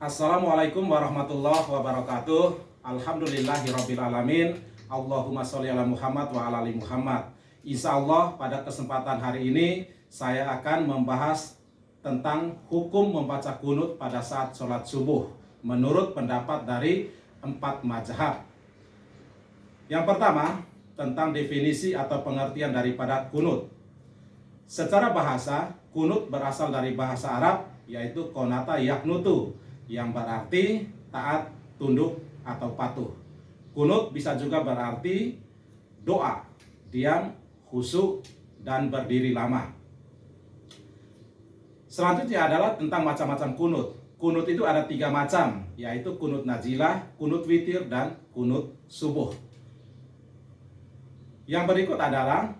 Assalamualaikum warahmatullahi wabarakatuh. Alhamdulillahirabbil alamin. Allahumma sholli ala Muhammad wa ala ali Muhammad. Insya Allah pada kesempatan hari ini saya akan membahas tentang hukum membaca kunut pada saat sholat subuh menurut pendapat dari 4 mazhab. Yang pertama, tentang definisi atau pengertian daripada kunut. Secara bahasa, kunut berasal dari bahasa Arab yaitu konata yaknutu, yang berarti taat, tunduk, atau patuh. Kunut bisa juga berarti doa, diam, khusyuk, dan berdiri lama. Selanjutnya adalah tentang macam-macam kunut. Kunut itu ada 3 macam, yaitu kunut nazilah, kunut witir, dan kunut subuh. Yang berikut adalah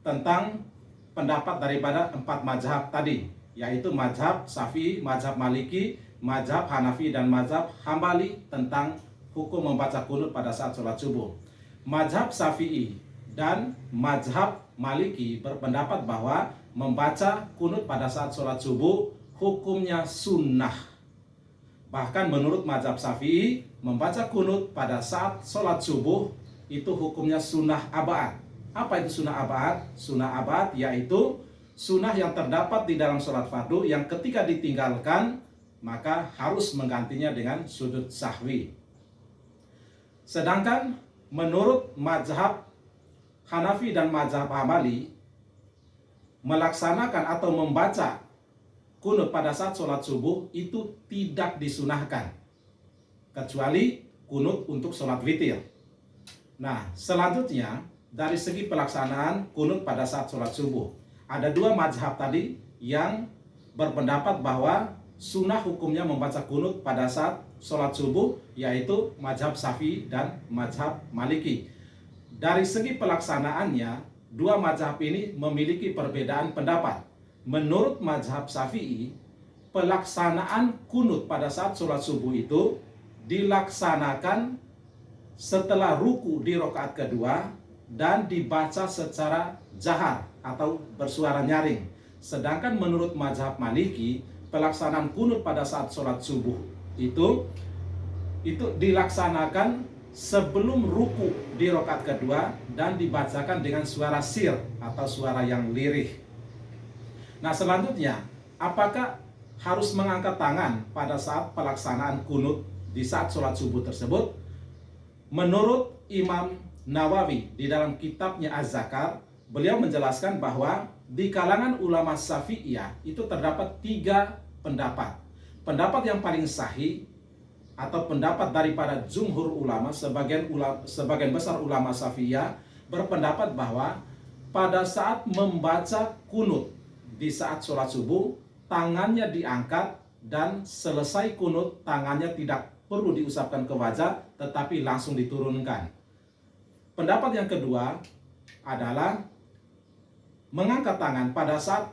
tentang pendapat daripada 4 mazhab tadi, yaitu mazhab Syafi'i, mazhab Maliki, mazhab Hanafi, dan mazhab Hambali tentang hukum membaca kunut pada saat sholat subuh. Mazhab Syafi'i dan mazhab Maliki berpendapat bahwa membaca kunut pada saat sholat subuh hukumnya sunnah. Bahkan menurut mazhab Syafi'i, membaca kunut pada saat sholat subuh itu hukumnya sunnah abad. Apa itu sunnah abad? Sunnah abad yaitu sunnah yang terdapat di dalam sholat fardu yang ketika ditinggalkan maka harus menggantinya dengan sujud sahwi. Sedangkan menurut mazhab Hanafi dan mazhab Hambali, melaksanakan atau membaca kunut pada saat sholat subuh itu tidak disunahkan, kecuali kunut untuk sholat witir. Nah, selanjutnya dari segi pelaksanaan kunut pada saat sholat subuh, ada 2 mazhab tadi yang berpendapat bahwa sunnah hukumnya membaca kunut pada saat sholat subuh, yaitu mazhab Syafi'i dan mazhab Maliki. Dari segi pelaksanaannya, 2 mazhab ini memiliki perbedaan pendapat. Menurut mazhab Syafi'i, pelaksanaan kunut pada saat sholat subuh itu dilaksanakan setelah ruku di rakaat kedua dan dibaca secara jahar atau bersuara nyaring. Sedangkan menurut mazhab Maliki, pelaksanaan kunut pada saat sholat subuh itu dilaksanakan sebelum ruku di rakaat kedua dan dibacakan dengan suara sir atau suara yang lirih. Nah, selanjutnya, apakah harus mengangkat tangan pada saat pelaksanaan kunut di saat sholat subuh tersebut? Menurut Imam Nawawi di dalam kitabnya Az-Zakar, beliau menjelaskan bahwa di kalangan ulama Syafi'iyah itu terdapat 3 pendapat. Pendapat yang paling sahih atau pendapat daripada jumhur ulama, sebagian besar ulama Syafi'iyah berpendapat bahwa pada saat membaca kunut di saat sholat subuh, tangannya diangkat dan selesai kunut tangannya tidak perlu diusapkan ke wajah, tetapi langsung diturunkan. Pendapat yang kedua adalah mengangkat tangan pada saat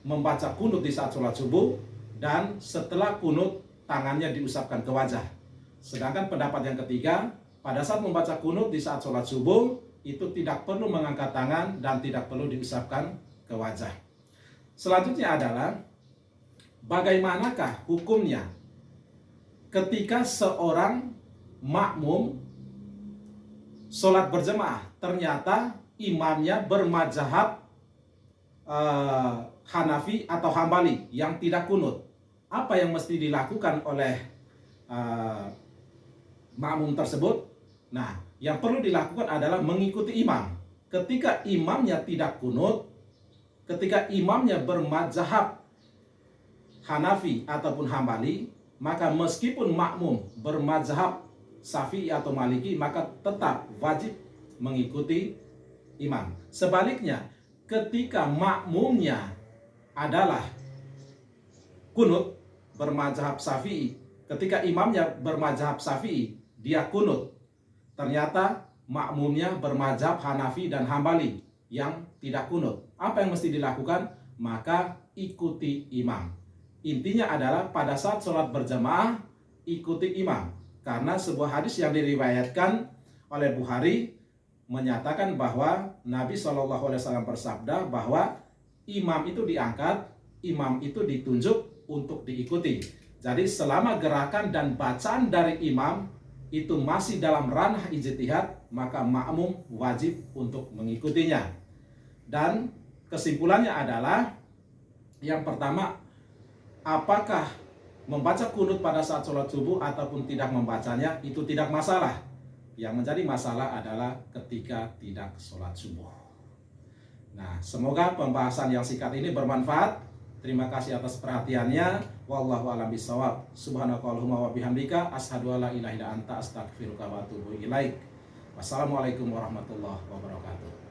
membaca kunut di saat sholat subuh dan setelah kunut tangannya diusapkan ke wajah. Sedangkan pendapat yang ketiga, pada saat membaca kunut di saat sholat subuh itu tidak perlu mengangkat tangan dan tidak perlu diusapkan ke wajah. Selanjutnya adalah bagaimanakah hukumnya ketika seorang makmum sholat berjemaah, ternyata imamnya bermazhab Hanafi atau Hambali yang tidak kunut. Apa yang mesti dilakukan oleh makmum tersebut? Nah, yang perlu dilakukan adalah mengikuti imam. Ketika imamnya tidak kunut, ketika imamnya bermazhab Hanafi ataupun Hambali, maka meskipun makmum bermazhab Syafi'i atau Maliki, maka tetap wajib mengikuti imam. Sebaliknya, ketika makmumnya adalah kunut bermazhab Syafi'i, ketika imamnya bermazhab Syafi'i, dia kunut, ternyata makmumnya bermazhab Hanafi dan Hambali yang tidak kunut. Apa yang mesti dilakukan? Maka ikuti imam. Intinya adalah pada saat sholat berjamaah, ikuti imam. Karena sebuah hadis yang diriwayatkan oleh Bukhari menyatakan bahwa Nabi SAW bersabda bahwa imam itu diangkat, imam itu ditunjuk untuk diikuti. Jadi selama gerakan dan bacaan dari imam itu masih dalam ranah ijtihad, maka makmum wajib untuk mengikutinya. Dan kesimpulannya adalah, yang pertama, apakah membaca kunut pada saat sholat subuh ataupun tidak membacanya itu tidak masalah. Yang menjadi masalah adalah ketika tidak sholat subuh. Nah, semoga pembahasan yang singkat ini bermanfaat. Terima kasih atas perhatiannya. Wallahu a'lam bishawab. Subhanakallahumma wa bihamdika asyhadu an la ilaha illa anta astaghfiruka wa atubu ilaik. Wassalamualaikum warahmatullahi wabarakatuh.